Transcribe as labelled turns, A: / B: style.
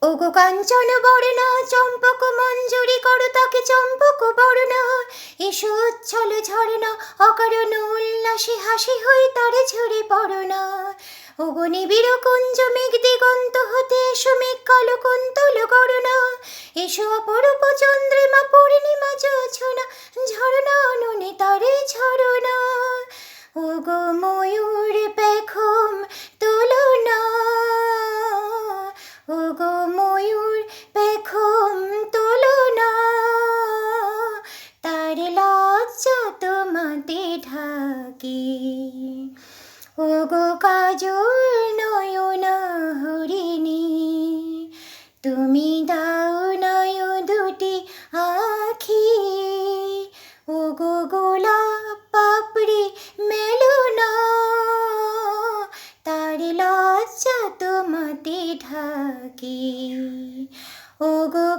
A: ওগো কাঞ্চন বরণা চম্পক মঞ্জুরি করো তাকে চম্পক বরণা, এসো উচ্ছল ঝরনা অকারণ উল্লাসে হাসি হই তারে ঝরে পড়না। ওগো নিবিড় কুঞ্জ মেঘ দিগন্ত হতে এসো মেঘ কালো কুন্তল গণনা, এসো অপরূপ চন্দ্রিমা পূর্ণিমা জোছনা ঝরনা ননে তারে ঝরনা। ওগো ময়ূর পেখম তুলনা, ওগো ময়ূর পেখম তুলনা, তার লজ্জা তোমাতে ঢাকে। ওগো কাজল নয়না হরিণী, তুমি দাও নয় দুটি আখি। ওগো গোলাপ পাপড়ি মেলো না, তার লজ্জা তোমাতে ঢাকে। ওগো